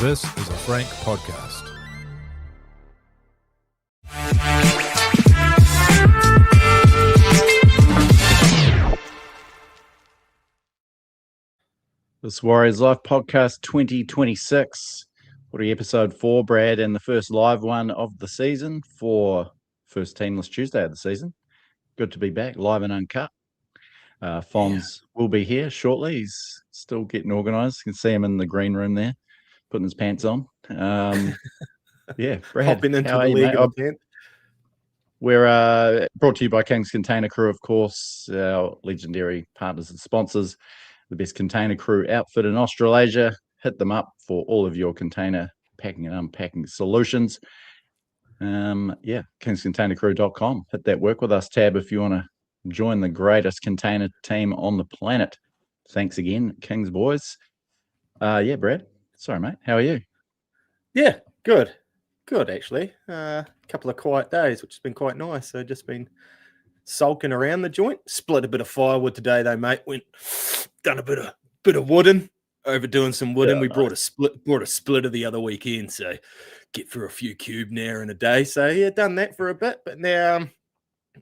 This is a Frank podcast. This Warriors Life podcast 2026. What are episode 4, Brad, and the first live one of the season for first Teamless Tuesday of the season. Good to be back, live and uncut. Fonz will be here shortly. He's still getting organised. You can see him in the green room there, putting his pants on. Brad, hopping into the league of the tent. We're brought to you by Kingz Container Crew, of course, our legendary partners and sponsors, the best container crew outfit in Australasia. Hit them up for all of your container packing and unpacking solutions. KingzContainerCrew.com. Hit that Work With Us tab if you want to join the greatest container team on the planet. Thanks again, Kingz boys. Brad. Sorry, mate. How are you? Yeah, good. Good, actually. A couple of quiet days, which has been quite nice. So just been sulking around the joint. Split a bit of firewood today, though, mate. Done a bit of wooden. Overdoing some wooden. We brought a splitter the other weekend, so get through a few cube now in a day. So yeah, done that for a bit, but now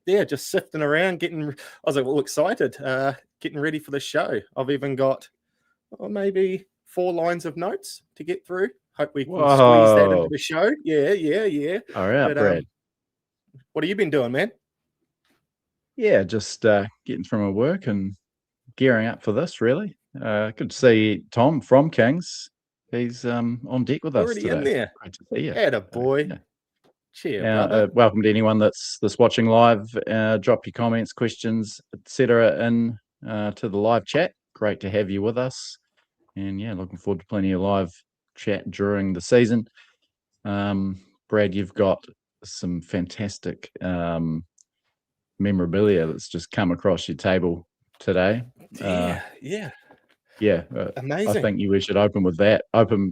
just sifting around, I was like all excited, getting ready for the show. I've even got maybe 4 lines of notes to get through. Hope we can squeeze that into the show. Yeah. All right, Brad. What have you been doing, man? Yeah, just getting from my work and gearing up for this, really. Good to see Tom from Kingz. He's on deck with us today. Already in there. Great to see you. Attaboy. Yeah. Cheer, brother. Welcome to anyone that's watching live. Drop your comments, questions, etc. in to the live chat. Great to have you with us. And yeah, looking forward to plenty of live chat during the season. Brad, you've got some fantastic memorabilia that's just come across your table today. Amazing. I think we should open with that.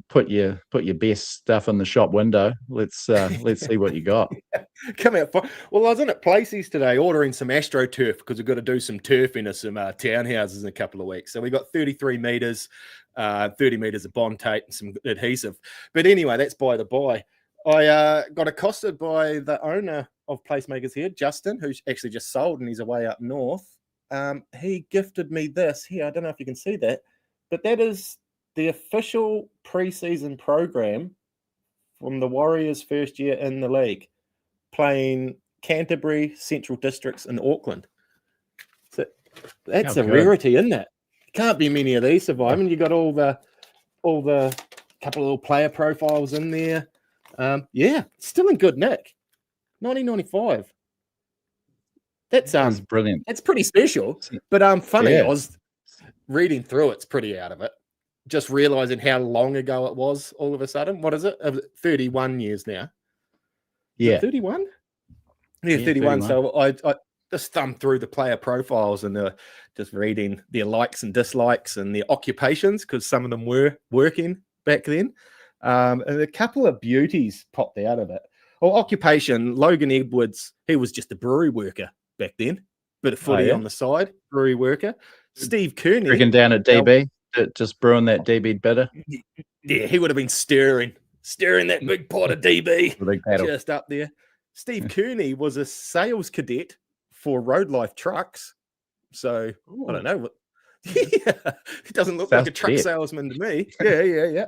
Put your best stuff in the shop window. Let's see what you got. Come out. Well, I was in at Placey's today ordering some AstroTurf because we've got to do some turfing of some townhouses in a couple of weeks. So we got 33 meters, 30 meters of bond tape and some adhesive. But anyway, that's by the by. I got accosted by the owner of Placemakers here, Justin, who's actually just sold and he's away up north. He gifted me this here. I don't know if you can see that, but that is the official preseason program from the Warriors' first year in the league, playing Canterbury, Central Districts, and Auckland. So that's a rarity, isn't it? Can't be many of these surviving. You got all the couple of little player profiles in there. Still in good nick. 1995. That's brilliant. It's pretty special. But funny, I was reading through it's pretty out of it. Just realizing how long ago it was all of a sudden. What is it? 31 years now. Yeah. 31? Yeah, 31. So I just thumbed through the player profiles and just reading their likes and dislikes and their occupations, because some of them were working back then. And a couple of beauties popped out of it. Well, occupation, Logan Edwards, he was just a brewery worker back then. Bit of footy on the side, brewery worker. Steve Kearney. Drinking down at DB, just brewing that DB bitter. Yeah, he would have been stirring that big pot of DB just up there. Steve Kearney was a sales cadet for Road Life Trucks. So, I don't know. He doesn't look like a truck salesman to me. Yeah.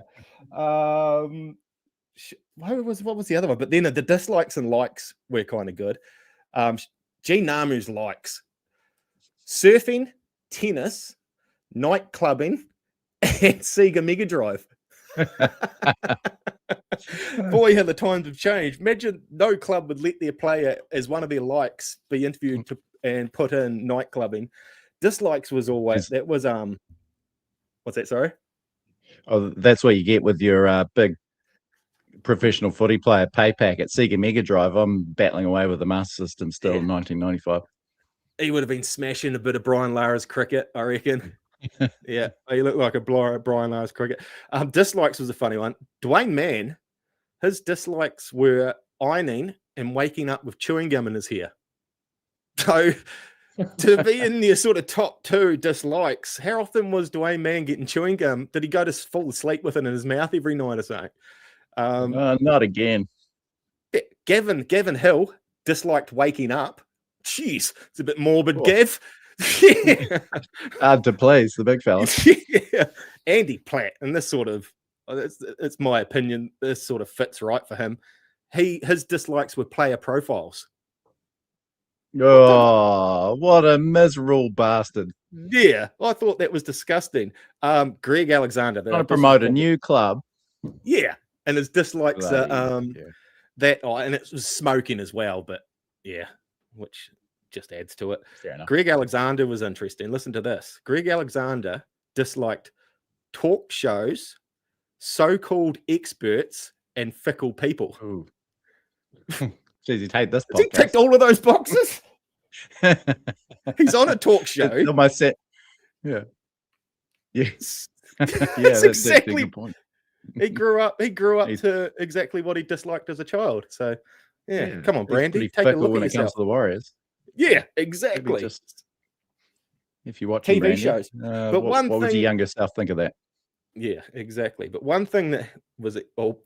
What was the other one? But then the dislikes and likes were kind of good. G Namu's likes: surfing, tennis, night clubbing, and Sega Mega Drive. Boy, how the times have changed. Imagine no club would let their player as one of their likes be interviewed and put in night clubbing. Dislikes was always what's that? Sorry. Oh, that's what you get with your big professional footy player pay pack at Sega Mega Drive. I'm battling away with the Master System still in 1995. He would have been smashing a bit of Brian Lara's cricket, I reckon. Yeah, he looked like a Brian Lara's cricket. Dislikes was a funny one. Dwayne Mann, his dislikes were ironing and waking up with chewing gum in his hair. So to be in your sort of top 2 dislikes, how often was Dwayne Mann getting chewing gum? Did he go to fall asleep with it in his mouth every night or something? Not again. Gavin Hill disliked waking up. Jeez, it's a bit morbid, Oh. Gav. Yeah. Hard to please, the big fella. Yeah. Andy Platt, and this sort of, it's my opinion, this sort of fits right for him. His dislikes were player profiles. Oh, what a miserable bastard. Yeah, I thought that was disgusting. Greg Alexander. Trying to promote a new club. Yeah, and his dislikes are Yeah. that, and it was smoking as well, but yeah, which just adds to it. Fair enough. Greg Alexander was interesting. Listen to this. Greg Alexander disliked talk shows, so-called experts, and fickle people. Ooh. Jeez, you'd hate this Has he ticked podcast. all of those boxes? He's on a talk show. It's on my set. Yeah. Yes. Yeah, That's actually exactly a good point. He grew up He's- to exactly what he disliked as a child. So yeah, come on, he's Brandy, pretty take a fickle look when at it comes yourself. to the Warriors. Yeah, Maybe exactly. just if you watch TV Brandy, shows. But what would thing- your younger self think of that? Yeah, exactly. But one thing that was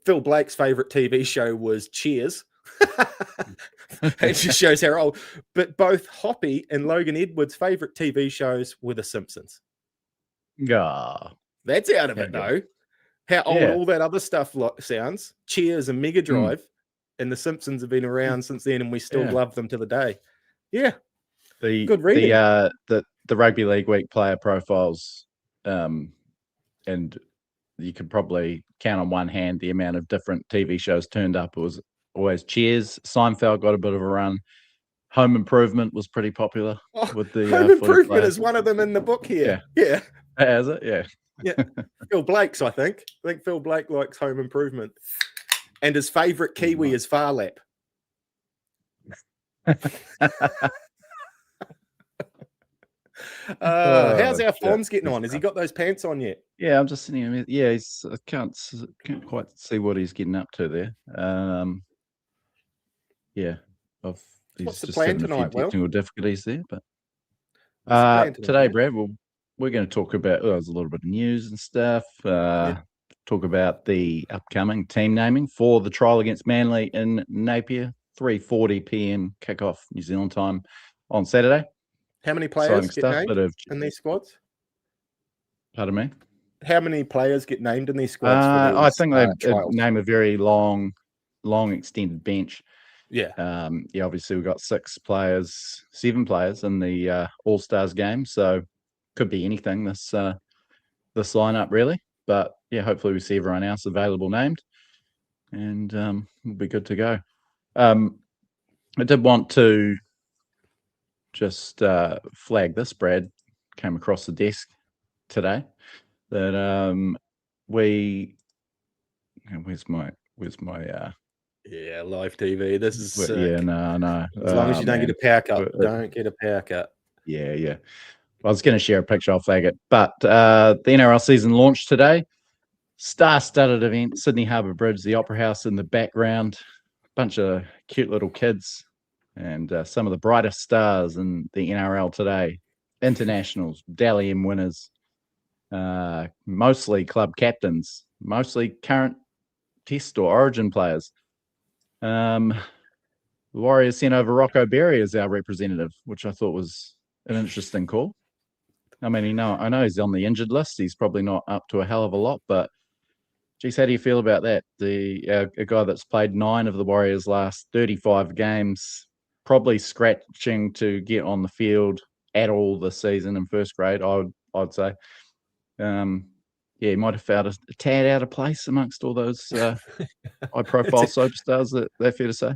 Phil Blake's favorite TV show was Cheers. It just shows how old. But both Hoppy and Logan Edwards' favorite TV shows were The Simpsons. Ah, That's out of it, Yeah, though. How old Yeah. all that other stuff sounds. Cheers and Mega Drive and The Simpsons have been around since then, and we still Yeah. love them to the day. Yeah. the Good reading. the rugby league week player profiles, and you could probably count on one hand the amount of different TV shows turned up. It was always Cheers. Seinfeld got a bit of a run. Home Improvement was pretty popular with the Home footy Improvement players. is one of them in the book here. Yeah. Has it? Yeah. Phil Blake's, I think. I think Phil Blake likes Home Improvement. And his favorite Kiwi is Farlap. How's our Fonz getting on? Has he got those pants on yet? Yeah, I'm just sitting here. Yeah, I can't quite see what he's getting up to there. Yeah, he's What's the just plan having a few tonight, Will? technical difficulties there. But What's the plan tonight, today, Brad? Brad, we're going to talk about. There's a little bit of news and stuff. Talk about the upcoming team naming for the trial against Manly in Napier, 3:40 p.m. kickoff New Zealand time on Saturday. How many Exciting players get stuff. named Bit of, in these squads? pardon me. How many players get named in these squads? For I these, think they trials? name a very long extended bench. Yeah. Obviously we've got 7 players in the All Stars game, so could be anything this lineup really. But yeah, hopefully we see everyone else available named, and we'll be good to go. I did want to just flag this. Brad came across the desk today that where's my Yeah, live TV. This is sick. yeah, no. As long as you don't get a power cut, But, don't get a power cut. Yeah. I was going to share a picture. I'll flag it. But the NRL season launched today. Star-studded event, Sydney Harbour Bridge, the Opera House in the background. Bunch of cute little kids and some of the brightest stars in the NRL today. Internationals, Dally M winners, mostly club captains, mostly current Test or Origin players. The Warriors sent over Rocco Berry as our representative, which I thought was an interesting call. I mean, I know he's on the injured list. He's probably not up to a hell of a lot, but geez, how do you feel about that? A guy that's played 9 of the Warriors' last 35 games, probably scratching to get on the field at all this season in first grade, I'd say. He might have felt a tad out of place amongst all those high-profile superstars. That fair to say?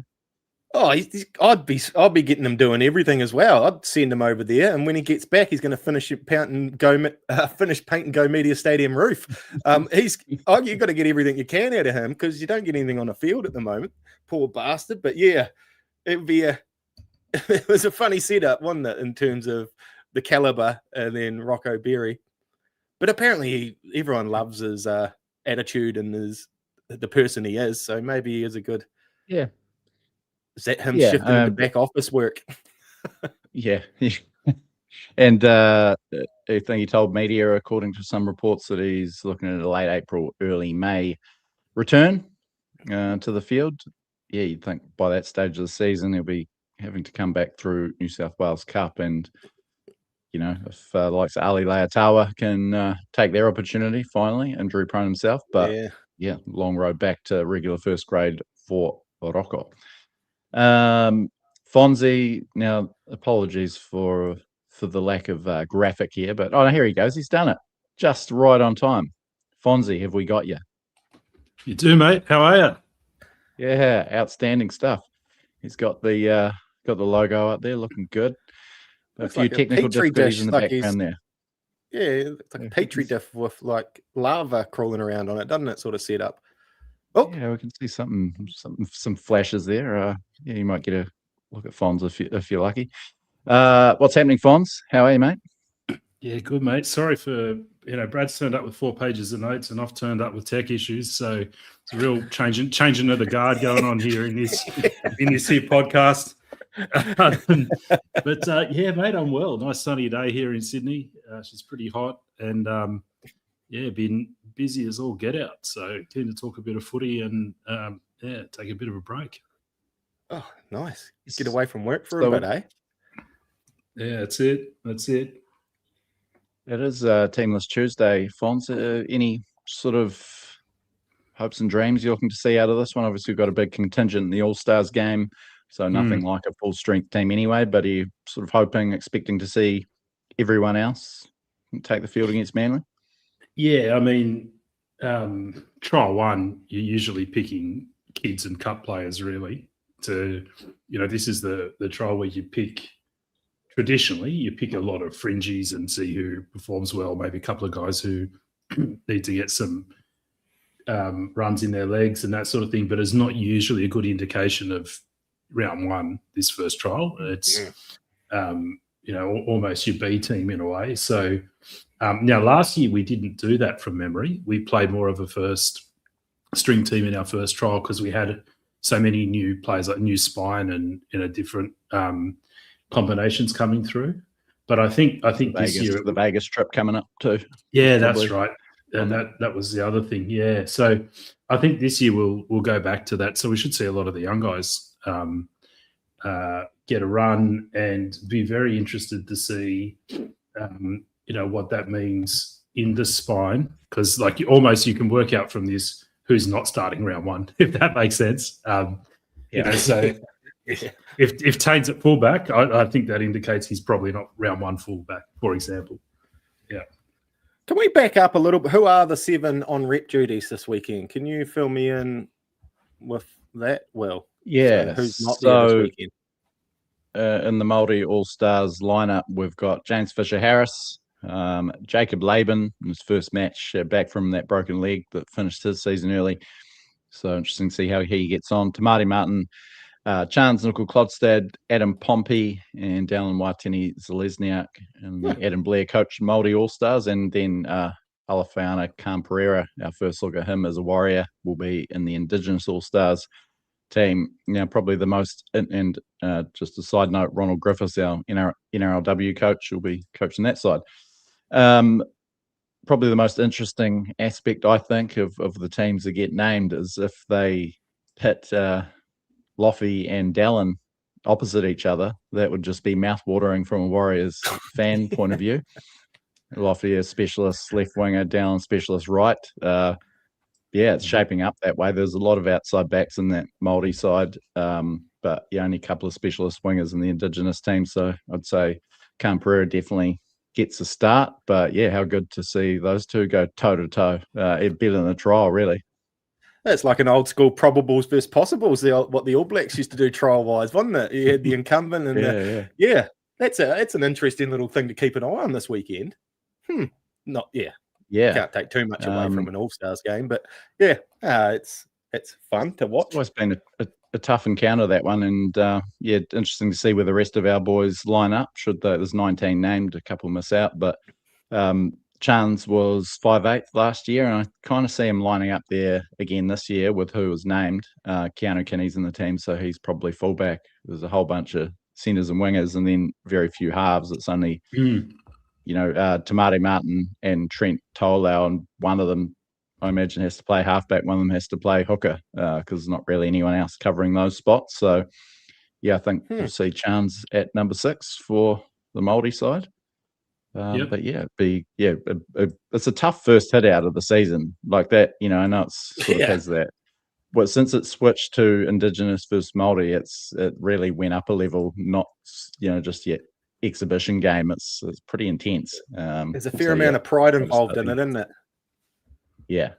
Oh, I'd be getting him doing everything as well. I'd send him over there, and when he gets back, he's going to finish paint and go Media Stadium roof. You've got to get everything you can out of him because you don't get anything on the field at the moment. Poor bastard. But yeah, it was a funny setup, wasn't it, in terms of the caliber and then Rocco Berry. But apparently, everyone loves his attitude and the person he is. So maybe he is a good. Yeah. Is that him shifting into back office work? Yeah. And I think he told media, according to some reports, that he's looking at a late April, early May return to the field. Yeah, you'd think by that stage of the season he'll be having to come back through New South Wales Cup, and if the likes of Ali Leatawa can take their opportunity finally, injury prone himself, but long road back to regular first grade for Rocco. Fonzie, now apologies for the lack of graphic here, but here he goes. He's done it just right on time. Fonzie, have we got you? You do, mate. How are you? Yeah, outstanding stuff. He's got the logo up there, looking good. A few technical difficulties in the background there. Yeah, it's like a petri dish with like lava crawling around on it, doesn't it? Sort of set up. Oh, yeah, we can see some flashes there. You might get a look at Fonz if you're lucky. What's happening, Fonz? How are you, mate? Yeah, good, mate. Sorry for Brad's turned up with 4 pages of notes, and I've turned up with tech issues. So it's a real changing of the guard going on here in this here podcast. But yeah, mate, I'm well. Nice sunny day here in Sydney. She's pretty hot, and been busy as all get out. So keen to talk a bit of footy and take a bit of a break. Oh, nice. Get away from work for a bit, eh? Yeah, that's it. It is Teamless Tuesday, Fonz. Any sort of hopes and dreams you're looking to see out of this one? Obviously, we've got a big contingent in the All-Stars game, so nothing like a full-strength team anyway, but are you sort of hoping, expecting to see everyone else take the field against Manly? Yeah, I mean, trial one, you're usually picking kids and cup players, really. This is the trial where you pick... Traditionally, you pick a lot of fringies and see who performs well, maybe a couple of guys who need to get some runs in their legs and that sort of thing, but it's not usually a good indication of round one, this first trial. It's, almost your B team in a way. So now last year we didn't do that from memory. We played more of a first string team in our first trial because we had so many new players, like new spine and different combinations coming through. But I think this year the Vegas trip coming up too. Yeah, that's right. And that was the other thing. Yeah. So I think this year we'll go back to that. So we should see a lot of the young guys get a run, and be very interested to see what that means in the spine, because you can work out from this who's not starting round one, if that makes sense. So if Tane's at fullback, I think that indicates he's probably not round one fullback, for example. Yeah. Can we back up a little bit? Who are the 7 on rep duties this weekend? Can you fill me in with that? Well, yeah. So who's not there this weekend? In the Māori All-Stars lineup, we've got James Fisher-Harris, Jacob Laban in his first match back from that broken leg that finished his season early. So interesting to see how he gets on. Tamati Martin, Chance Nickel-Klodstad, Adam Pompey, and Dallin Waitini-Zalesniak, and the Adam Blair coached Māori All-Stars. And then Alafaiana Khan-Pereira, our first look at him as a Warrior, will be in the Indigenous All-Stars team. Probably the most, and just a side note, Ronald Griffiths, our NRLW coach, will be coaching that side. Probably the most interesting aspect, I think, of the teams that get named is if they pit Loffy and Dallin opposite each other. That would just be mouth-watering from a Warriors fan point of view. Loffy a specialist left winger, Dallin specialist right. It's shaping up that way. There's a lot of outside backs in that Māori side, but only a couple of specialist wingers in the Indigenous team. So I'd say Khan-Pereira definitely gets a start. But how good to see those two go toe-to-toe. Better than the trial, really. That's like an old school probables versus possibles. What the All Blacks used to do trial wise, wasn't it? You had the incumbent and That's an interesting little thing to keep an eye on this weekend. Can't take too much away from an All Stars game, but it's fun to watch. It's always been a tough encounter, that one, and interesting to see where the rest of our boys line up. There's 19 named, a couple miss out, but Chance was 5'8" last year, and I kind of see him lining up there again this year with who was named. Keanu Kinney's in the team, so he's probably fullback. There's a whole bunch of centres and wingers, and then very few halves. It's only Tamari Martin and Trent Tolau, and one of them, I imagine, has to play halfback. One of them has to play hooker because there's not really anyone else covering those spots. So, yeah, I think we'll see Chance at number 6 for the Māori side. But yeah, it's a tough first hit out of the season like that. I know it's sort of has that. Well, since it switched to Indigenous versus Māori, it really went up a level. Not just yet exhibition game. It's pretty intense. There's a fair amount of pride involved in it, isn't it? Yeah.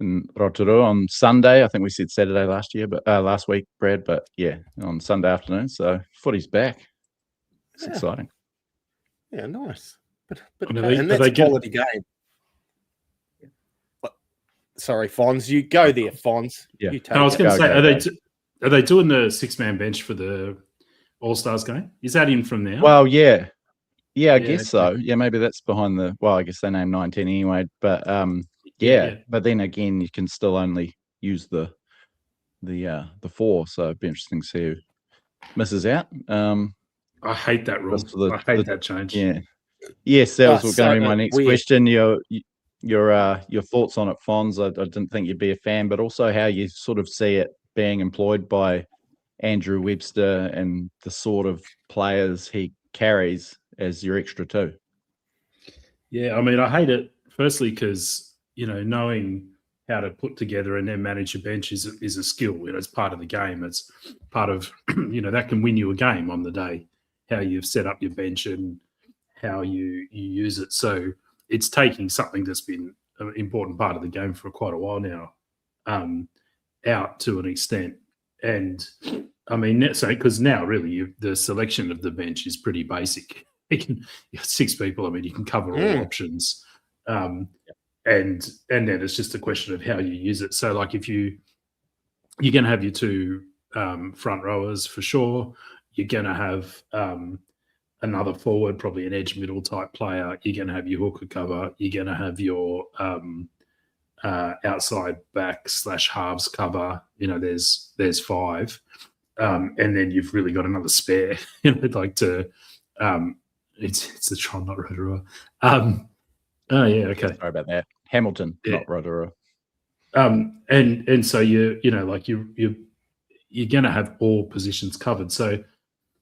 In Rotorua on Sunday, I think we said Saturday last week, Brad, but yeah, on Sunday afternoon. So footy's back. It's exciting. Yeah, nice. But and that's a quality game. Sorry, Fonz, you go there, Fonz. Yeah. I was going to say, are they doing the 6-man bench for the All-Stars game? Is that in from now? Well, yeah, I guess so. Yeah, maybe that's behind the. Well, I guess they named 19 anyway, but but then again, you can still only use the 4, so it'd be interesting to see who misses out. I hate that rule. I hate that change. Yeah. Yes, that was going to be my next question. Your thoughts on it, Fonz. I didn't think you'd be a fan, but also how you sort of see it being employed by Andrew Webster and the sort of players he carries as your extra 2. Yeah, I mean, I hate it firstly because, knowing how to put together and then manage your bench is a skill. It's part of the game. It's part of, that can win you a game on the day, how you've set up your bench and how you use it. So it's taking something that's been an important part of the game for quite a while now out to an extent. And I mean, so because now really the selection of the bench is pretty basic. You have 6 people. I mean, you can cover all options. And then it's just a question of how you use it. So like if you're going to have your 2 front rowers for sure, you're going to have another forward, probably an edge middle type player. You're going to have your hooker cover. You're going to have your outside back / halves cover. There's 5. And then you've really got another spare, like to it's the Tron, not Rotorua. Oh yeah, okay. Sorry about that. Hamilton, not Rotorua. And so you're going to have all positions covered. So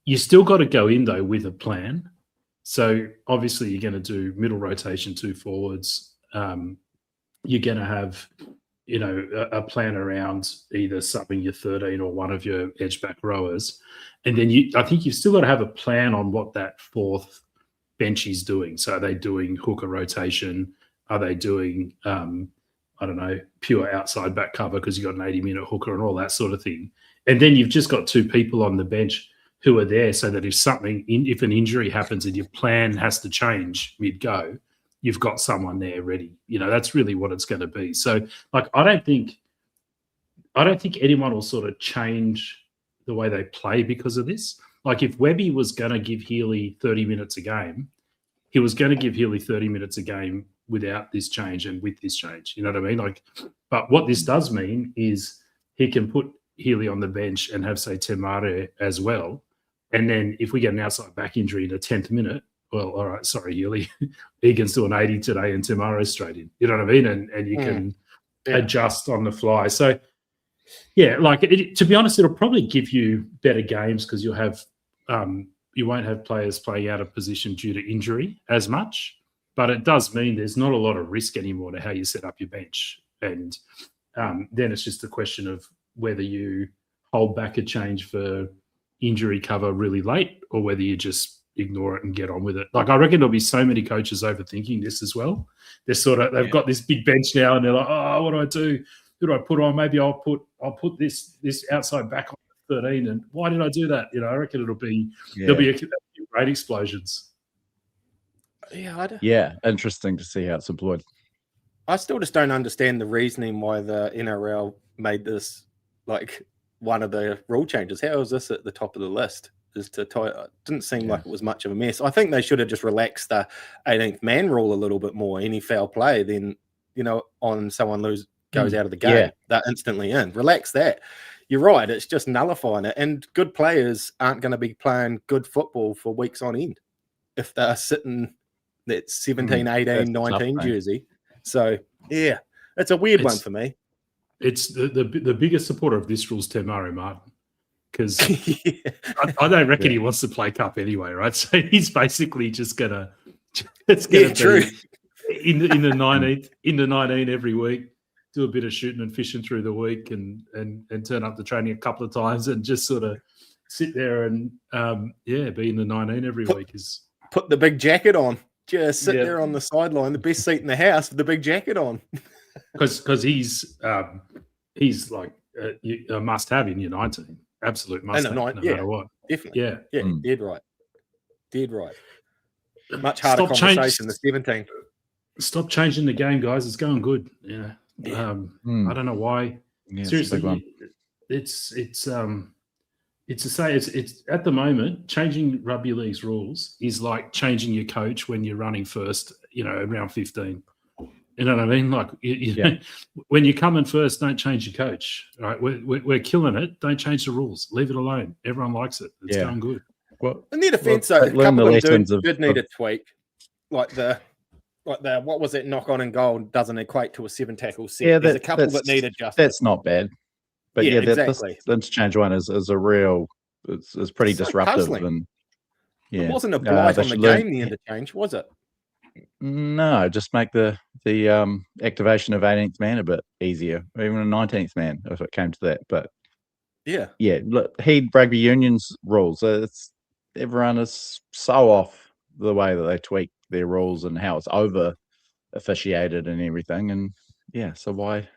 you still got to go in though with a plan. So obviously you're going to do middle rotation, 2 forwards. You're going to have, a plan around either subbing your 13 or one of your edge back rowers. And then I think you've still got to have a plan on what that 4th bench is doing. So are they doing hooker rotation? Are they doing, pure outside back cover because you've got an 80-minute hooker and all that sort of thing. And then you've just got 2 people on the bench who are there so that if an injury happens and your plan has to change mid-go, you've got someone there ready. That's really what it's going to be. So, like, I don't think anyone will sort of change the way they play because of this. Like, if Webby was going to give Healy 30 minutes a game, he was going to give Healy 30 minutes a game without this change and with this change. You know what I mean? Like, but what this does mean is he can put Healy on the bench and have, say, Temare as well. And then if we get an outside back injury in the 10th minute, well, all right, sorry, Healy. Egan's doing 80 today and tomorrow's straight in. You know what I mean? And you can adjust on the fly. So, yeah, like to be honest, it'll probably give you better games because you'll have you won't have players playing out of position due to injury as much. But it does mean there's not a lot of risk anymore to how you set up your bench. And then it's just a question of whether you hold back a change for injury cover really late or whether you just ignore it and get on with it. Like, I reckon there'll be so many coaches overthinking this as well. They've got this big bench now and they're like, oh, what do I do? Who do I put on? Maybe I'll put this outside back on 13. And why did I do that? I reckon there'll be a few rate explosions. Yeah, interesting to see how it's employed. I still just don't understand the reasoning why the NRL made this like one of the rule changes. How is this at the top of the list? It didn't seem like it was much of a mess. I think they should have just relaxed the 18th man rule a little bit more. Any foul play, then on someone goes out of the game, they're instantly in. Relax that. you're right. It's just nullifying it. And good players aren't going to be playing good football for weeks on end if they're sitting that 17, 18, that's 19 tough, mate. jersey. So, yeah, it's a weird one for me. It's the biggest supporter of this rule's Temari Martin, because Yeah. I don't reckon he wants to play cup anyway, right? So he's basically just gonna True. be in the 19 every week, do a bit of shooting and fishing through the week, and turn up to training a couple of times and just sort of sit there and be in the 19 every week. Is put the big jacket on. Just sit there on the sideline, the best seat in the house with the big jacket on. Because he's like a must-have in your 19, absolute must-have, no matter what. Definitely. Yeah. Dead right. Much harder conversation than 17. Stop changing the game, guys. It's going good. Yeah. I don't know why. Yeah, seriously, it's to say it's at the moment changing rugby league's rules is like changing your coach when you're running first, around 15. You know what I mean? Like, know, when you come in first, don't change your coach. Right? We're killing it. Don't change the rules. Leave it alone. Everyone likes it. It's going good. Well, in their defense, though, a couple of them did need a tweak. Like the what was it? Knock on and goal doesn't equate to a 7 tackle set. Yeah, there's a couple that need adjustment. That's not bad. But exactly. This interchange one is a real. It's pretty disruptive, and it wasn't a blight on the game. The interchange, was it? No, just make the activation of 18th man a bit easier, or even a 19th man if it came to that. But look, heed rugby union's rules. Everyone is so off the way that they tweak their rules and how it's over officiated and everything. And so why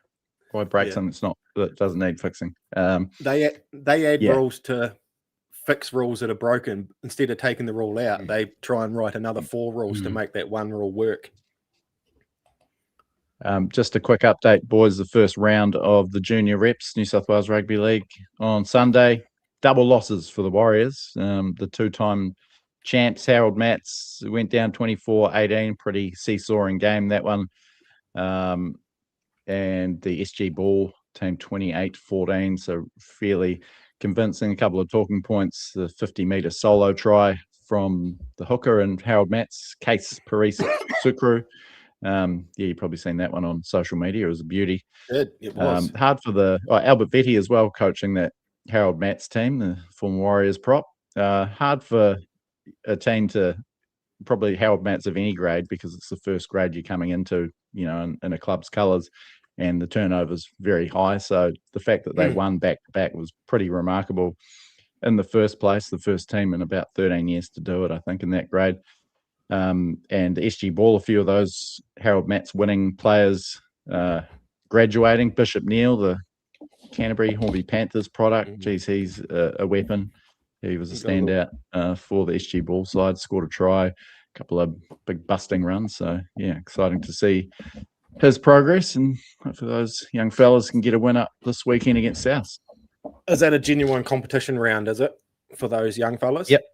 break something that doesn't need fixing? They add rules to fix rules that are broken. Instead of taking the rule out, they try and write another 4 rules to make that one rule work. Just a quick update, boys. The first round of the junior reps, New South Wales Rugby League on Sunday. Double losses for the Warriors. The 2-time champs, Harold Matts, went down 24-18. Pretty seesawing game, that one. And the SG Ball team 28-14. So fairly convincing. A couple of talking points. The 50-meter solo try from the hooker and Harold Matts, Case Paris Sukru. You've probably seen that one on social media. It was a beauty. It was. Hard for Albert Vetty as well, coaching that Harold Matts team, the former Warriors prop. Hard for a team to probably Harold Matts of any grade, because it's the first grade you're coming into, in a club's colours, and the turnover's very high. So the fact that they won back-to-back was pretty remarkable in the first place, the first team in about 13 years to do it, I think, in that grade. And the SG Ball, a few of those Harold Matts winning players graduating. Bishop Neal, the Canterbury Hornby Panthers product. Geez, he's a weapon. He was a standout for the SG Ball side, scored a try, a couple of big busting runs. So, exciting to see his progress, and hopefully those young fellas can get a win up this weekend against South. Is that a genuine competition round, is it, for those young fellas? Yep.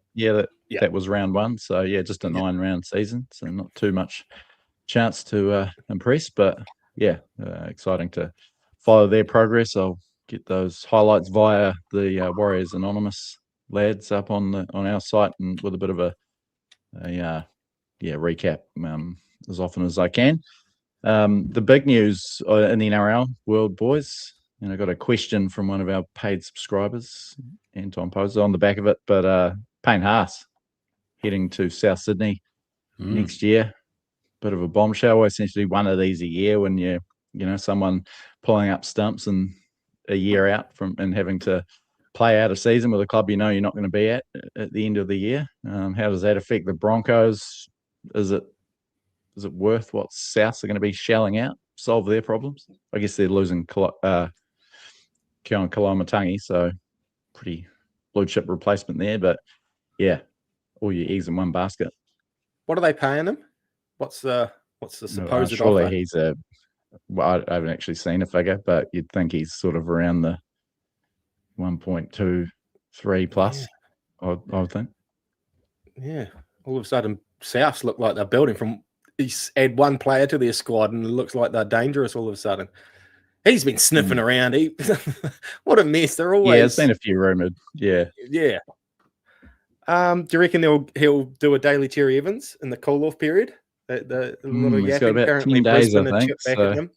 That was round 1. So, just a 9-round season. So not too much chance to impress, but, exciting to follow their progress. I'll get those highlights via the Warriors Anonymous lads up on our site, and with a bit of a recap as often as I can. The big news in the NRL world, boys, and I got a question from one of our paid subscribers, Anton Poser, on the back of it, but Payne Haas heading to South Sydney next year. Bit of a bombshell. Essentially one of these a year, when someone pulling up stumps and a year out from and having to play out a season with a club you're not going to be at the end of the year. How does that affect the Broncos? Is it worth what Souths are going to be shelling out, solve their problems? I guess they're losing Keon Kalamatangi, so pretty blue chip replacement there. But all your eggs in one basket. What are they paying him? What's the supposed surely offer? He's I haven't actually seen a figure, but you'd think he's sort of around the 1.23 plus. I would think. Yeah. All of a sudden, Souths look like they're building from. Add one player to their squad, and it looks like they're dangerous all of a sudden. He's been sniffing around. What a mess. They're always. Yeah, there's been a few rumoured. Yeah. Yeah. Do you reckon he'll do a daily Terry Evans in the call-off period? The little He's got yapping. about Currently 10 days, Brisbane I are think. chipped back So, at him.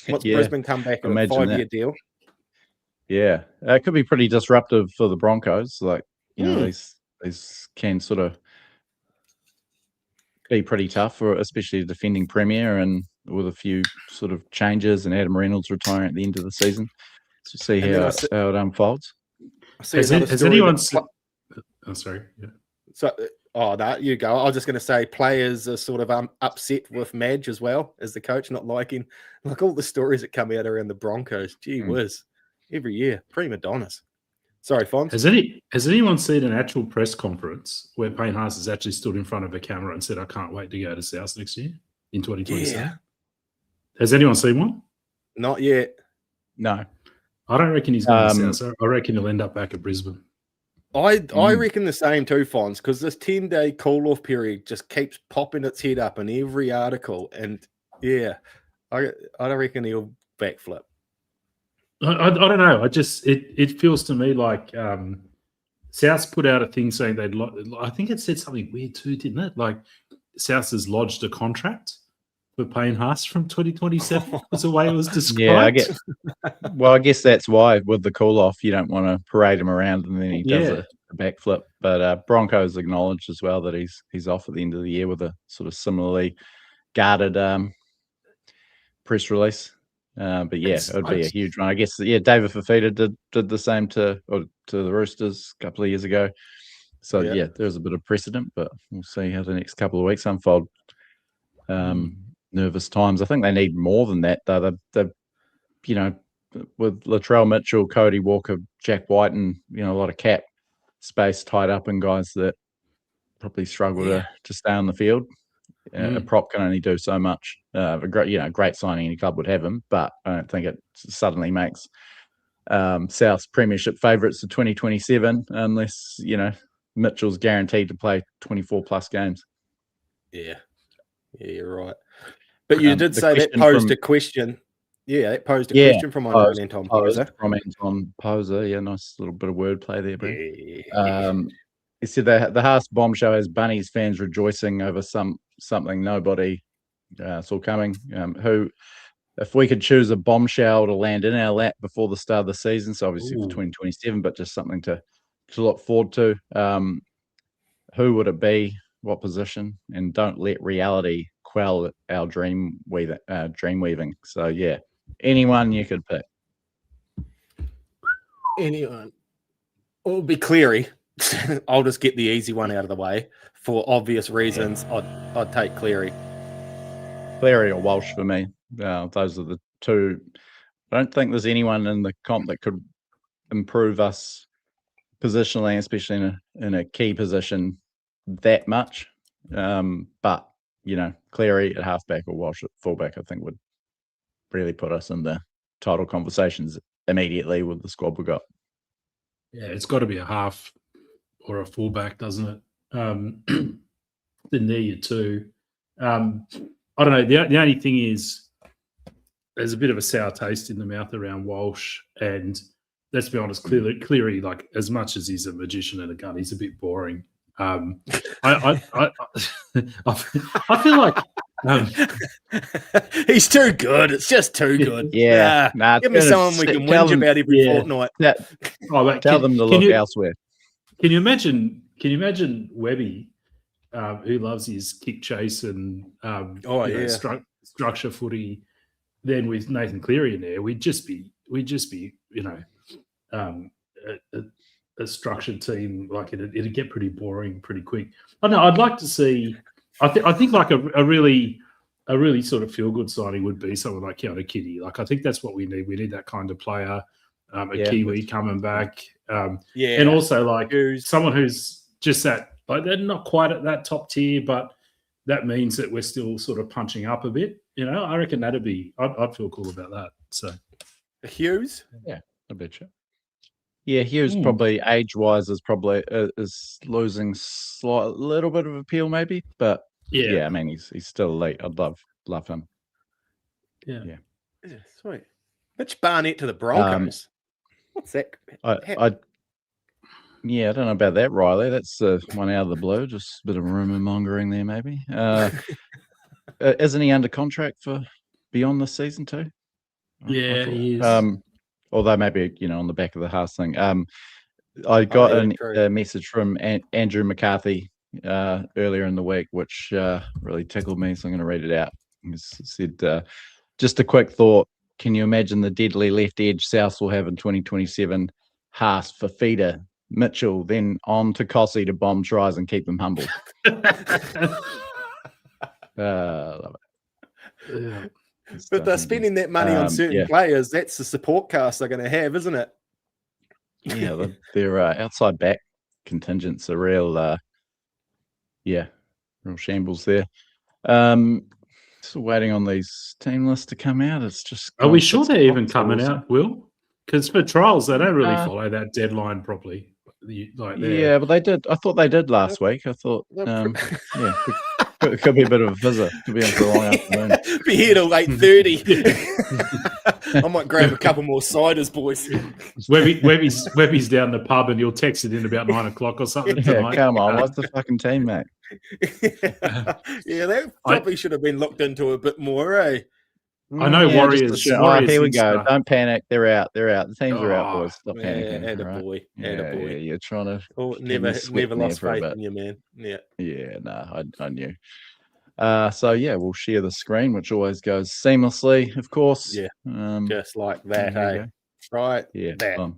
Once yeah, Brisbane come back on a imagine 5-year that. deal. Yeah, it could be pretty disruptive for the Broncos. Like, you know, Hmm. these can sort of be pretty tough for especially the defending premier, and with a few sort of changes and Adam Reynolds retiring at the end of the season. So see And then how I it unfolds. see Has another story. anyone? I'm sorry. Yeah. So, no, you go. I was just going to say players are sort of upset with Madge as well as the coach not liking, like all the stories that come out around the Broncos. Gee whiz, every year, prima donnas. Sorry, Fonz. Has anyone seen an actual press conference where Payne Haas has actually stood in front of a camera and said, "I can't wait to go to South next year in 2027"? Yeah. Has anyone seen one? Not yet. No. I don't reckon he's going to South. I reckon he'll end up back at Brisbane. I reckon the same too, Fonz, because this 10-day call-off period just keeps popping its head up in every article. And yeah, I don't reckon he'll backflip. I don't know. It feels to me like South's put out a thing saying they'd. I think it said something weird too, didn't it? Like South has lodged a contract for Payne Haas from 2027. Was the way it was described. Yeah, I guess that's why with the call off you don't want to parade him around and then he does a backflip. But Broncos acknowledged as well that he's off at the end of the year with a sort of similarly guarded press release. But yeah, it would be a huge one. I guess David Fafita did the same to the Roosters a couple of years ago. So yeah, there's a bit of precedent, but we'll see how the next couple of weeks unfold. Nervous times. I think they need more than that, though. They've you know, with Latrell Mitchell, Cody Walker, Jack White, and a lot of cap space tied up in guys that probably struggle to stay on the field. A prop can only do so much. A great signing, any club would have him, but I don't think it suddenly makes South's premiership favourites to 2027 unless Mitchell's guaranteed to play 24 plus games. Yeah, you're right. But you did say that posed a question. Yeah, that posed a question from Anton Poser. From Anton Poser. Yeah, nice little bit of wordplay there, Brad. He said the Haas bombshell has Bunnies fans rejoicing over something nobody saw coming. Who, if we could choose a bombshell to land in our lap before the start of the season, so obviously for 2027, but just something to look forward to, who would it be? What position? And don't let reality quell our dream weaving. So yeah, anyone you could pick. Anyone. It would be Cleary. I'll just get the easy one out of the way. For obvious reasons, I'd take Cleary. Cleary or Walsh for me. Those are the two. I don't think there's anyone in the comp that could improve us positionally, especially in a key position that much. But Cleary at halfback or Walsh at fullback, I think would really put us in the title conversations immediately with the squad we got. Yeah, it's got to be a half or a fullback, doesn't it? Then there you two. I don't know. The only thing is there's a bit of a sour taste in the mouth around Walsh, and let's be honest, Cleary, like as much as he's a magician and a gun, he's a bit boring. I feel like he's too good. It's just too good. Yeah, give me someone we can whinge about every fortnight. Tell them to look elsewhere. Can you imagine Webby, who loves his kick chase and structure footy? Then with Nathan Cleary in there, we'd just be a structured team. Like it'd get pretty boring pretty quick. I don't know. I'd like to see. I think like a really sort of feel good signing would be someone like Keanu Kitty. Like I think that's what we need. We need that kind of player. Kiwi coming back. And also like someone who's just that, like they're not quite at that top tier, but that means that we're still sort of punching up a bit. I reckon that'd be. I'd feel cool about that. So Hughes, I bet you. Yeah, Hughes probably age-wise is losing little bit of appeal maybe, but I mean he's still elite. I'd love him. Yeah, sweet. Mitch Barnett to the Broncos. What's that? I don't know about that, Riley. That's one out of the blue. Just a bit of rumor mongering there, maybe. Isn't he under contract for beyond this season too? Yeah, he is. Although maybe on the back of the Haas thing. I got a message from Andrew McCarthy earlier in the week, which really tickled me. So I'm going to read it out. He said, "Just a quick thought. Can you imagine the deadly left edge South will have in 2027? Haas for feeder, Mitchell, then on to Kossi to bomb tries and keep them humble." Love it. Yeah. But they're spending that money on certain players. That's the support cast they're going to have, isn't it? Yeah, their outside back contingents are real shambles there. Still waiting on these team lists to come out. It's just are we sure they're even coming out, Will? Because for trials, they don't really follow that deadline properly. Yeah, but they did. I thought they did last week. I thought, it could be a bit of a fizzer. Could be on for a long afternoon. Be here till 8:30. I might grab a couple more ciders, boys. Webby's down the pub and you'll text it in about 9 o'clock or something tonight. Come on, what's the fucking team, mate? Yeah, that probably should have been looked into a bit more, eh? I know Warriors. Here we go. Don't panic. They're out. The teams are out, boys. Stop panicking. Attaboy. Yeah, you're trying to. Never lost faith in you, man. Yeah. Yeah, no, I knew. We'll share the screen, which always goes seamlessly, of course. Yeah. Just like that, eh? Right. Yeah. That.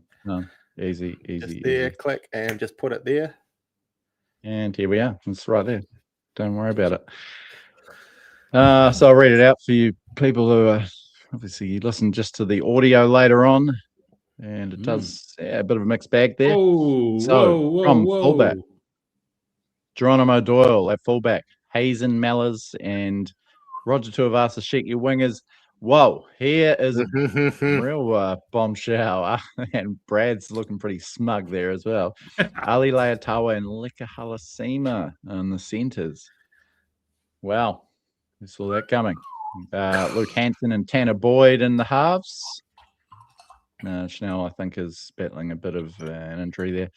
Easy. Just there, click, and just put it there. And here we are. It's right there. Don't worry about it. So I'll read it out for you people who are obviously you listen just to the audio later on, and it does a bit of a mixed bag there. From fullback, Geronimo Doyle at fullback, Hazen Mellors and Roger Tuivasa-Sheck, your wingers. Whoa, here is a real bombshell. And Brad's looking pretty smug there as well. Ali Leatawa and Leka Halasima on the centres. Wow. We saw that coming. Luke Hanson and Tanner Boyd in the halves. Chanel, I think, is battling a bit of an injury there.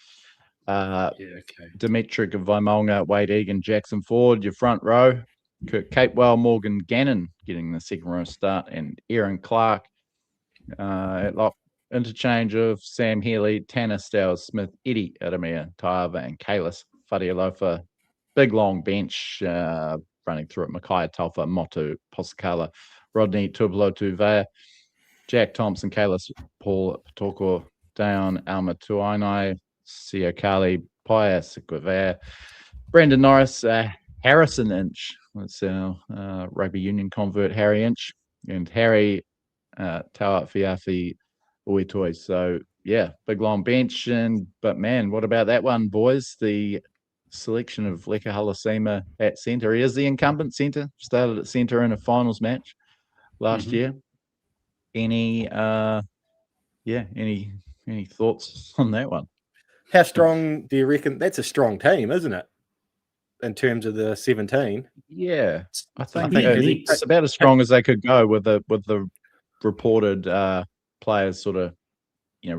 Dimitri Vaimonga, Wade Egan, Jackson Ford, your front row. Kirk Capewell, Morgan Gannon getting the second row start, and Aaron Clark at lock. Interchange of Sam Healy, Tanner Stowers, Smith, Eddie Adamir, Taiava, and Kalis Fadialofa. Big long bench running through it. Makai Taufa, Motu, Posakala, Rodney Tupulotu, Jack Thompson, Kalis, Paul Patoko, Dayon Alma Tuainai, Siokali, Pius, Guevara, Brendan Norris, Harrison Inch. That's our rugby union convert, Harry Inch, and Harry Tauat Fiafi Uitoy. So, yeah, big long bench. But, man, what about that one, boys? The selection of Leka Halasima at centre. He is the incumbent centre. Started at centre in a finals match last year. Any thoughts on that one? How strong do you reckon? That's a strong team, isn't it? In terms of the 17. Yeah, I think it's about as strong as they could go with the reported players sort of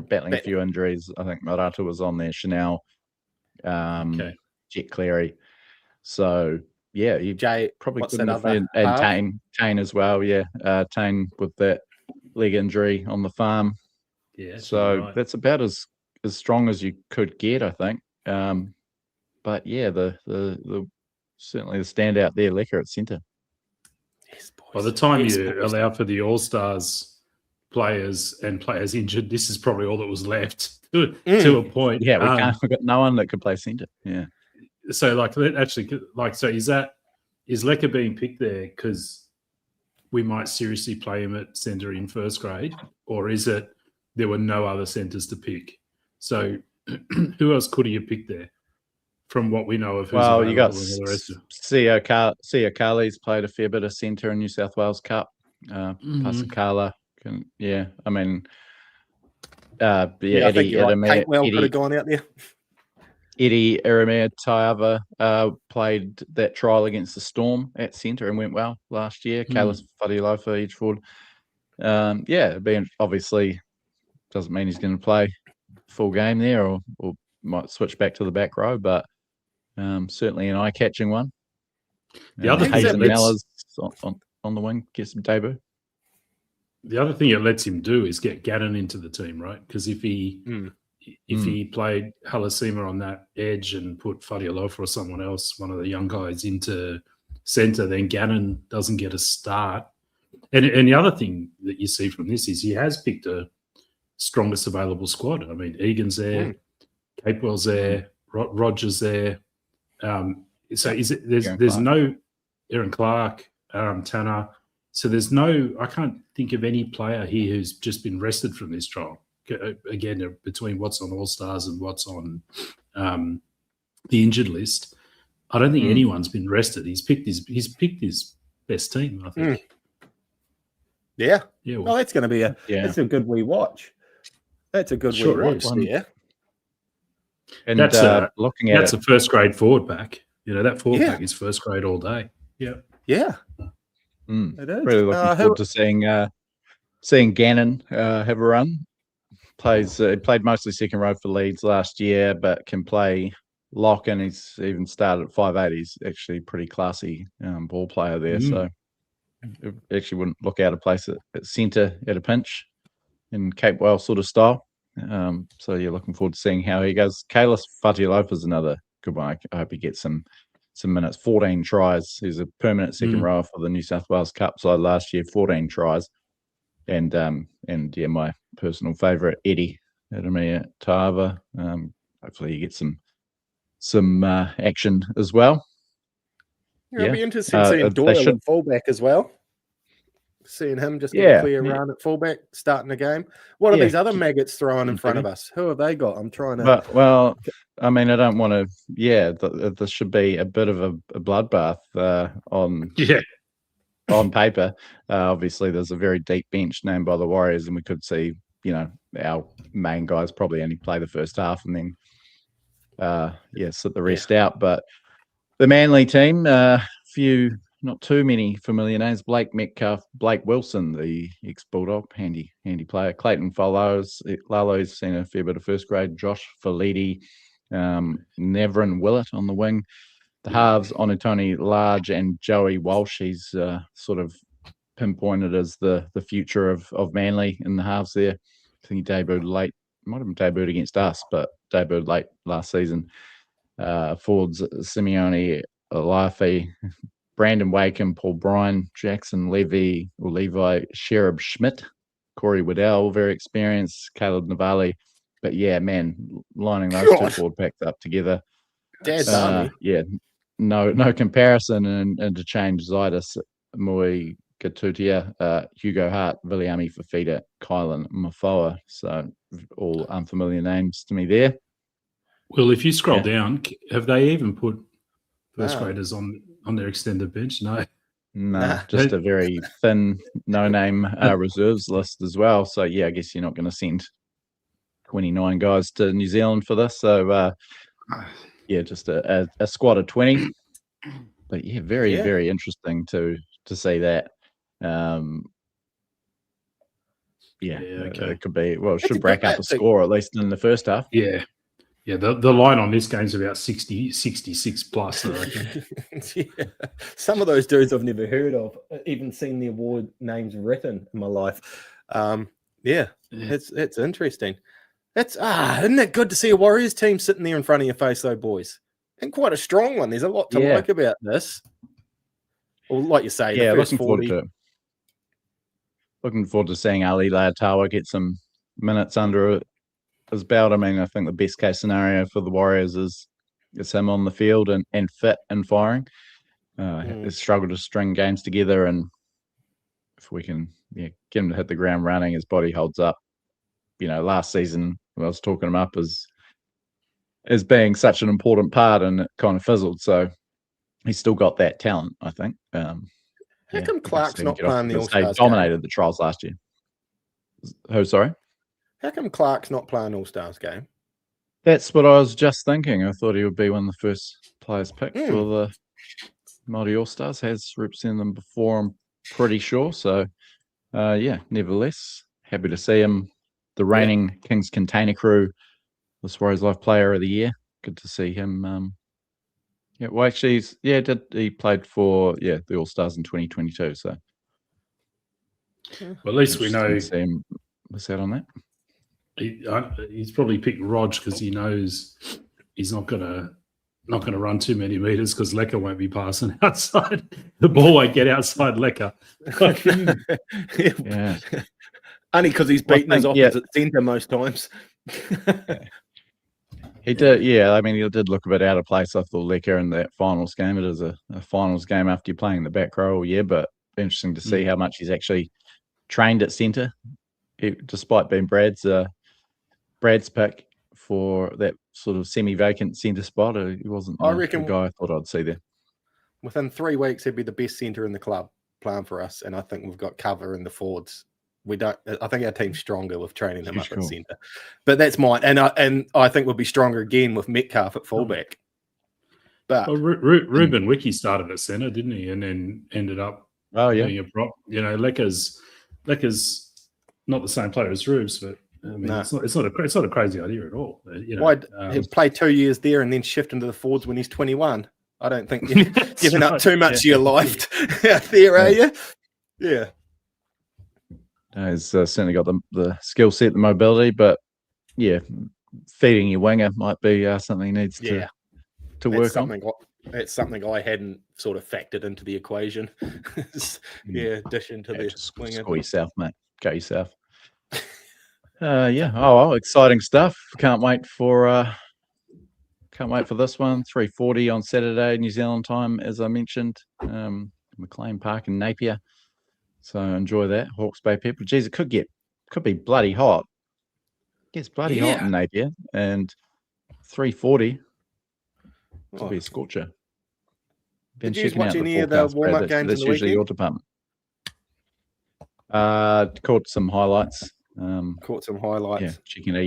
battling a few injuries. I think Marata was on there, Chanel, Jet Cleary. So yeah, you probably couldn't have and Tane as well. Yeah, Tane with that leg injury on the farm. Yeah, so that's about as strong as you could get, I think. But yeah, the certainly the standout there, Leka at centre. Yes, boys. By the time you allow for the All-Stars players and players injured, this is probably all that was left to a point. Yeah, we've got no one that could play centre. Yeah. So is Leka being picked there because we might seriously play him at centre in first grade, or is it there were no other centres to pick? So who else could he have picked there? From what we know of, you got Sia Kali's played a fair bit of centre in New South Wales Cup. Pasakala, I think Eddie Adamir could have gone out there. Eddie Adamir Taiava played that trial against the Storm at centre and went well last year. Kalis Fadialofa, Edgewood, Obviously doesn't mean he's going to play full game there, or might switch back to the back row, but certainly an eye-catching one. The other thing Hayden that Mellors on the wing gets some debut. The other thing it lets him do is get Gannon into the team, right? Because if he played Halasima on that edge and put Fadialofa or someone else, one of the young guys, into centre, then Gannon doesn't get a start. And the other thing that you see from this is he has picked a strongest available squad. I mean, Egan's there, Capewell's there, Rogers there. There's no Aaron Clark, Tanner. So there's no, I can't think of any player here who's just been rested from this trial. Again, between what's on All Stars and what's on the injured list, I don't think anyone's been rested. He's picked his best team, I think. Yeah. Well, that's going to be that's a good wee watch. That's a good wee watch. Yeah. And that's that's a first grade forward pack. That forward pack is first grade all day. Yeah. Yeah. It is. Really looking forward to seeing Gannon have a run. He played mostly second row for Leeds last year, but can play lock, and he's even started at 5'8". He's actually pretty classy ball player there. So actually wouldn't look out of place at centre at a pinch in Capewell sort of style. So you're looking forward to seeing how he goes. Kalis Fatialofa is another good one. I hope he gets some minutes. 14 tries. He's a permanent second rower for the New South Wales Cup side last year. 14 tries, and my personal favourite, Eddie Adamia Tava. Hopefully he gets some action as well. It'll be interesting seeing Doyle at fullback as well. Seeing him just get a clear run at fullback, starting the game. What are these other maggots throwing in front of us? Who have they got? I'm trying to. I mean, I don't want to. Yeah, this should be a bit of a bloodbath on paper. Obviously, there's a very deep bench named by the Warriors, and we could see, our main guys probably only play the first half and then, sit the rest out. But the Manly team, not too many familiar names. Blake Metcalf, Blake Wilson, the ex-Bulldog, handy player. Clayton Lalo's seen a fair bit of first grade. Josh Falidi, Nevrin Willett on the wing. The halves, Onatoni Large and Joey Walsh. He's sort of pinpointed as the future of Manly in the halves there. I think he debuted late. Might have been debuted against us, but debuted late last season. Forwards, Simeone Olafi, Brandon Wakem, Paul Bryan, Jackson Levi, Sherab Schmidt, Corey Waddell, very experienced, Caleb Navali. But yeah, man, lining those two forward packs up together. Dad's army. Yeah, no comparison. And to change Zaitis, Mui Gatutia, Hugo Hart, Viliami Fafita, Kylan Mafoa. So all unfamiliar names to me there. Well, if you scroll down, have they even put first graders on their extended bench? No, just a very thin, no-name reserves list as well. So yeah, I guess you're not going to send 29 guys to New Zealand for this. So just a squad of 20. But yeah, very interesting to see that. It could be. Well, it should break up a score at least in the first half. Yeah. Yeah, the line on this game is about 66 plus, I reckon. Some of those dudes I've never heard of, even seen the award names written in my life. It's interesting. Isn't it good to see a Warriors team sitting there in front of your face, though, boys? And quite a strong one. There's a lot to like about this. Well, like you say, the first 40. Looking forward to seeing Ali Leatawa get some minutes under his belt. I mean, I think the best case scenario for the Warriors is him on the field and fit and firing. He's struggled to string games together, and if we can get him to hit the ground running, his body holds up. Last season I was talking him up as being such an important part, and it kind of fizzled. So he's still got that talent, I think. How come Clark's not playing the All-Stars? They dominated the trials last year. Who, sorry? How come Clark's not playing All-Stars game? That's what I was just thinking. I thought he would be one of the first players picked for the Māori All-Stars. Has represented them before, I'm pretty sure. So Nevertheless, happy to see him. The reigning Kingz Container Crew, the Warriors Life Player of the Year. Good to see him. He played for the All Stars in 2022. So, well, at least we know. See him miss out on that. He's probably picked Rog because he knows he's not gonna run too many meters because Lecker won't be passing outside. The ball won't get outside Lecker. Only because he's beaten his opposite centre most times. He did, he did look a bit out of place. I thought Lecker in that finals game. It is a finals game after you're playing the back row all year, but interesting to see how much he's actually trained at centre, despite being Brad's pick for that sort of semi-vacant centre spot. He wasn't the guy I thought I'd see there. Within 3 weeks, he'd be the best centre in the club playing for us, and I think we've got cover in the forwards. I think our team's stronger with training him up at centre, but that's mine. And I think we'll be stronger again with Metcalf at fullback. But Ruben Wiki started at centre, didn't he? And then ended up being a prop. Lecker's not the same player as Rubes, but it's not a crazy idea at all. He'll play 2 years there and then shift into the forwards when he's 21. I don't think you're giving up too much of your life out there, are you? Yeah. He's certainly got the skill set, the mobility, but feeding your winger might be something he needs to work on. That's something I hadn't sort of factored into the equation. Dish into the winger. Score yourself, mate. Go yourself. Exciting stuff. Can't wait for this one. 3:40 on Saturday, New Zealand time, as I mentioned. McLean Park in Napier. So enjoy that. Hawke's Bay people. Geez, it could be bloody hot. It gets bloody hot in Napier, and 3:40 could be a scorcher. Did you watch any of the warm-up games in the weekend? Usually your department. Caught some highlights. Checking a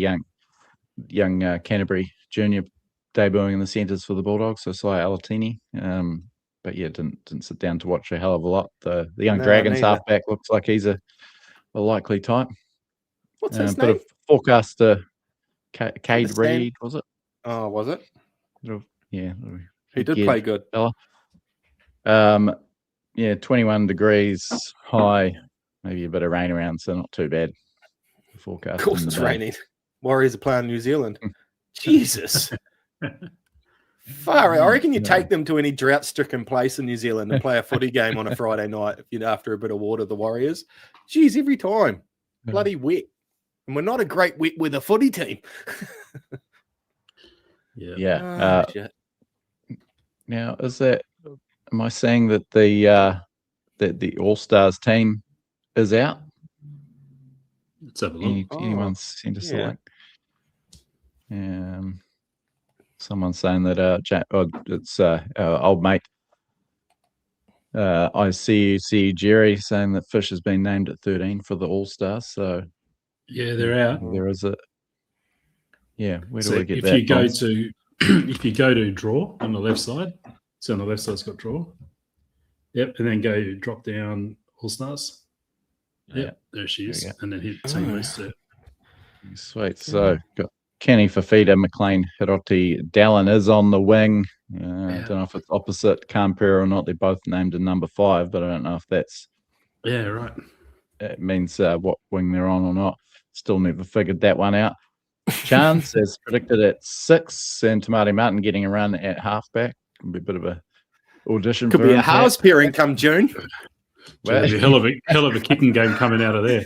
young Canterbury junior debuting in the centres for the Bulldogs. So Sai Alatini. But didn't sit down to watch a hell of a lot. The young Dragons halfback looks like he's a likely type. What's his name? Bit of forecaster, Cade Reed, was it? Oh, was it? Yeah. He did play good. Fella. 21 degrees high, maybe a bit of rain around, so not too bad. Forecast. Of course it's raining. Warriors are playing New Zealand. Jesus. Far out. I reckon you take them to any drought-stricken place in New Zealand and play a footy game on a Friday night, after a bit of water, the Warriors. Geez, every time. Bloody wet. And we're not a great wet weather footy team. Now, am I saying that the All-Stars team is out? Let's have a look. Anyone sent us a link? Someone's saying that it's our old mate. I see Jerry saying that Fish has been named at 13 for the All-Stars. So they're out. There is a where do we get if that? If you go to draw on the left side, so on the left side's got draw. Yep, and then drop down All-Stars. Yep, there she is, and then hit team list. Sweet. So got Kenny Fafita, McLean Hiroti, Dallin is on the wing. I don't know if it's opposite Campera or not. They're both named in number 5, but I don't know if that's right. It means what wing they're on or not. Still never figured that one out. Chance as predicted at 6, and Tamati Martin getting a run at halfback. Could be a bit of a audition. Could be a house pairing come June. There's a hell of a kicking game coming out of there.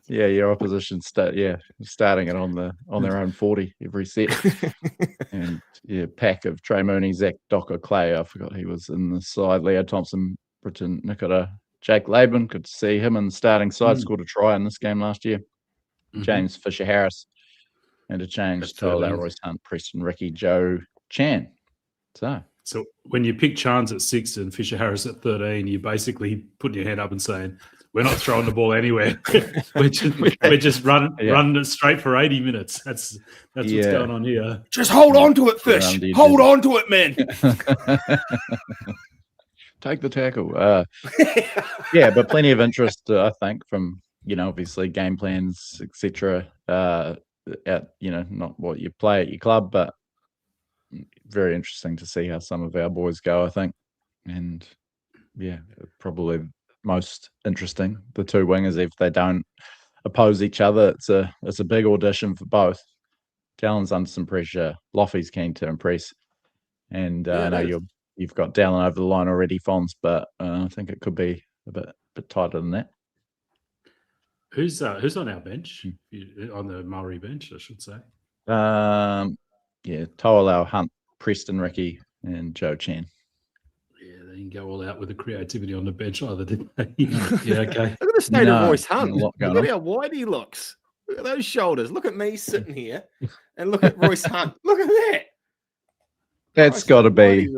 Your opposition starting it on their own 40 every set, and pack of Trey Mooney, Zach Docker, Clay. I forgot he was in the side. Leo Thompson, Britton Nicola, Jake Laban. Good to see him in the starting side. Scored a try in this game last year. James Fisher Harris, and a change to Royce Hunt, Preston Ricky, Joe Chan. So when you pick Chance at 6 and Fisher Harris at 13, you're basically putting your hand up and saying, we're not throwing the ball anywhere. we're just running it straight for 80 minutes. That's what's going on here. Just hold on to it, Fish. Hold on to it, man. take the tackle. Yeah, but plenty of interest, I think, from obviously game plans, etc. At not what you play at your club, but very interesting to see how some of our boys go, I think. And yeah, probably most interesting, the two wingers, if they don't oppose each other, it's a big audition for both. Dallon's under some pressure. Loffy's keen to impress, and I know you've got Dallon over the line already, Fonz, but I think it could be a bit tighter than that. Who's on our bench? On the Murray bench, I should say. Yeah, Toalau, Hunt, Preston, Ricky, and Joe Chan. Yeah, they can go all out with the creativity on the bench either, didn't they? Yeah, okay. Look at the state of Royce Hunt. Look at how wide he looks. Look at those shoulders. Look at me sitting here, and look at Royce Hunt. Look at that. That's got to be.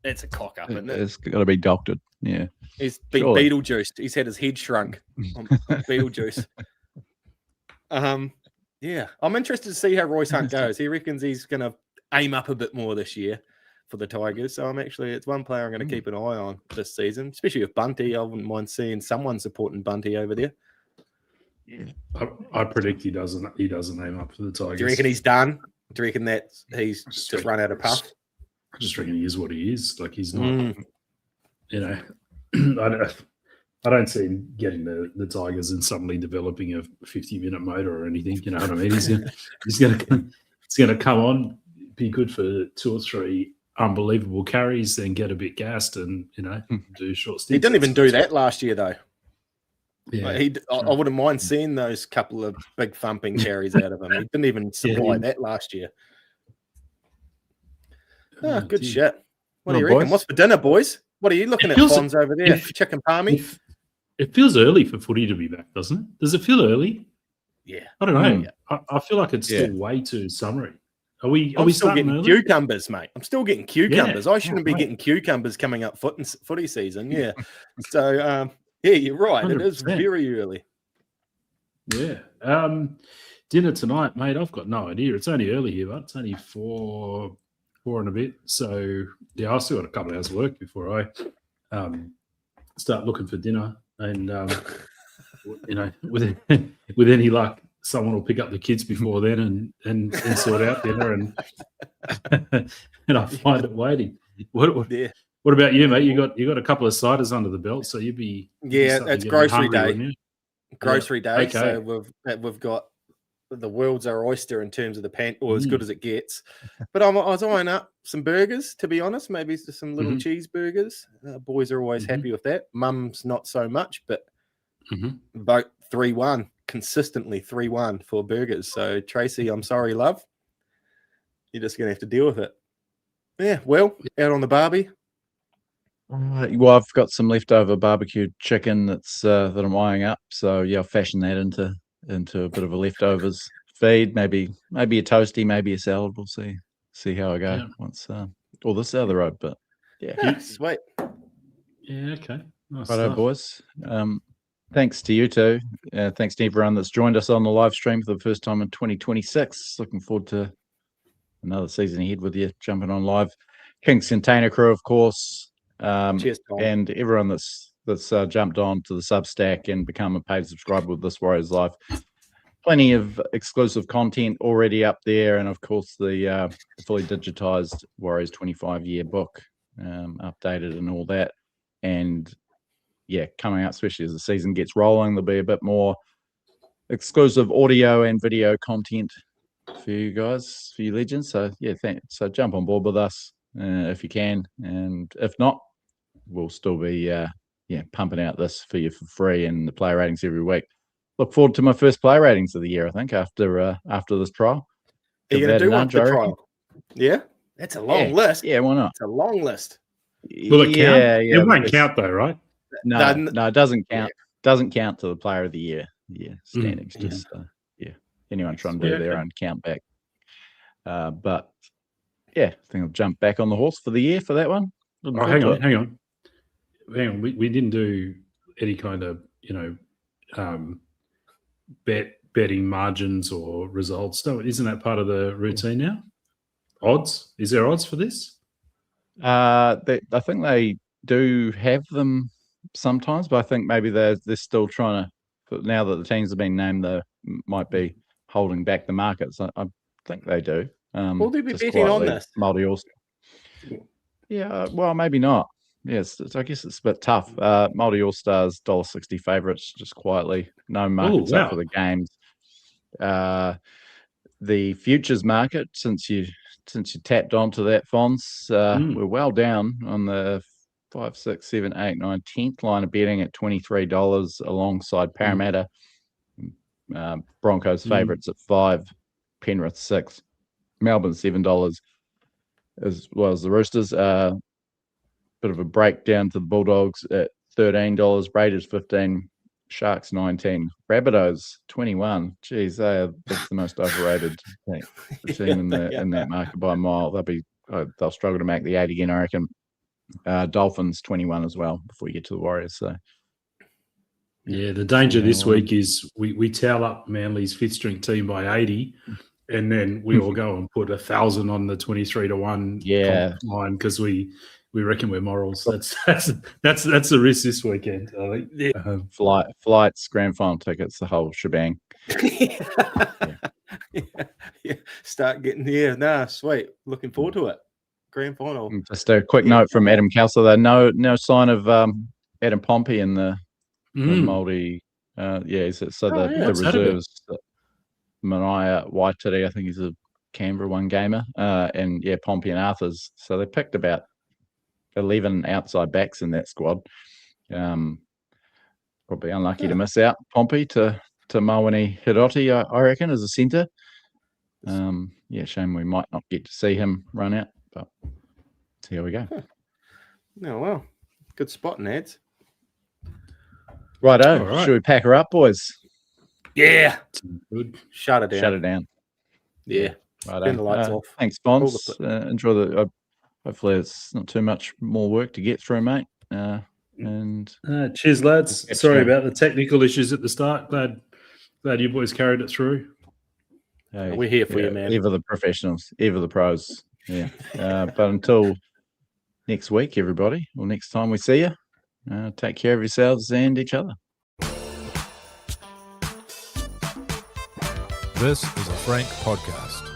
That's a cock up, isn't it? It's got to be doctored. Yeah. He's been Beetlejuiced. He's had his head shrunk on Beetlejuice. Yeah. I'm interested to see how Royce Hunt goes. He reckons he's going to aim up a bit more this year for the Tigers. So it's one player I'm going to keep an eye on this season, especially with Bunty. I wouldn't mind seeing someone supporting Bunty over there. Yeah. I predict he doesn't aim up for the Tigers. Do you reckon he's done? Do you reckon that he's just run out of puff? I just reckon he is what he is. Like he's not, I don't see him getting the Tigers and suddenly developing a 50-minute motor or anything. You know what I mean? He's gonna come on, be good for 2 or 3 unbelievable carries, then get a bit gassed and do short stints. He didn't even do that last year though. Yeah, I wouldn't mind seeing those couple of big thumping carries out of him. He didn't even supply that last year. Oh, good shit. What do you reckon? Boys. What's for dinner, boys? What are you looking at, Fonz, over there? Chicken palmy? It feels early for footy to be back, doesn't it? Does it feel early? Yeah. I don't know. I feel like it's still way too summery. Are we still getting early? cucumbers, mate? I'm still getting cucumbers. Yeah. I shouldn't be getting cucumbers coming up footy season. Yeah. So, yeah, you're right. 100%. It is very early. Yeah. Dinner tonight, mate. I've got no idea. It's only early here, but it's only 4 and a bit. So yeah, I've still got a couple of hours of work before I start looking for dinner. And with any luck, someone will pick up the kids before then and sort out dinner and I find it waiting. What about you, mate? You got a couple of ciders under the belt, so you'd be it's grocery day. Grocery day. Okay. So we've got the world's our oyster in terms of the pan, or as good as it gets. But I was eyeing up some burgers, to be honest. Maybe some little cheeseburgers. Boys are always happy with that. Mum's not so much, but vote 3-1 consistently 3-1 for burgers. So Tracy, I'm sorry, love. You're just gonna have to deal with it. Yeah. Well, out on the barbie. Well, I've got some leftover barbecued chicken that I'm eyeing up. So yeah, I'll fashion that into a bit of a leftovers feed. Maybe a toasty, maybe a salad. We'll see how I go once all this is out of the road. But yeah, sweet. Yeah, okay. Nice righto, stuff. boys. Thanks to you two. Thanks to everyone that's joined us on the live stream for the first time in 2026. Looking forward to another season ahead with you jumping on live. Kingz Container Crew, of course. Cheers, Tom. And everyone that's jumped on to the Substack and become a paid subscriber with This Warriors Live. Plenty of exclusive content already up there, and of course the fully digitized Warriors 25-year book, updated and all that. And yeah, coming out, especially as the season gets rolling, there'll be a bit more exclusive audio and video content for you guys, for you legends. So yeah, so jump on board with us if you can, and if not, we'll still be pumping out this for you for free and the player ratings every week. Look forward to my first player ratings of the year, I think, after this trial. Are you going to do one for the trial? Yeah? That's a long list. Yeah, why not? It's a long list. Will it count? Yeah, it won't count though, right? No, it doesn't count. Doesn't count to the player of the year. Yeah, standings. Just anyone trying to do their own count back. But yeah, I think I'll jump back on the horse for the year for that one. Hang on. We didn't do any kind of betting margins or results. No, isn't that part of the routine now? Odds? Is there odds for this? I think do have them sometimes, but I think maybe they're still trying to. Now that the teams have been named, they might be holding back the markets. I think they do. Will they be just betting on quietly, this? Multi All. Yeah, well, maybe not. Yes, I guess it's a bit tough. Multi All Stars $1.60 favourites, just quietly. No markets up for the games. The futures market, since you tapped onto that, Fonz, we're well down on the 5, 6, 7, 8, 9, 10th line of betting at $23 alongside Parramatta. Broncos favourites at 5, Penrith 6, Melbourne $7, as well as the Roosters. Bit of a breakdown to the Bulldogs at $13, Raiders 15, Sharks 19, Rabbitohs 21. Geez, that's the most overrated team in that market by a mile. They'll struggle to make the 8 again, I reckon. Dolphins 21 as well before you get to the Warriors. So yeah, the danger this week is we towel up Manly's 5th string team by 80, and then we all go and put 1,000 on the 23-1 line because we reckon we're morals. That's the risk this weekend, I think. Flights, grand final tickets, the whole shebang. Yeah. Start getting sweet. Looking forward to it. Grand final. Just a quick note from Adam Kelsey there. No sign of Adam Pompey in the Māori. The reserves. Manaia Waitiri, I think he's a Canberra one gamer, and Pompey and Arthurs. So they picked about 11 outside backs in that squad. Probably unlucky to miss out Pompey to Mawani Hiroti, I reckon, as a centre. Shame we might not get to see him run out, but see how we go. No, well, good spot, Nads. Righto, right. Should we pack her up, boys? Yeah. Good. Shut it down. Yeah. Righto. Turn the lights off. Thanks, Fonz. Enjoy the. Hopefully, it's not too much more work to get through, mate. Cheers, lads. Sorry about the technical issues at the start. Glad you boys carried it through. Hey, we're here for you, man. Ever the professionals, ever the pros. Yeah. But until next week, everybody, or next time we see you, take care of yourselves and each other. This is a Frank podcast.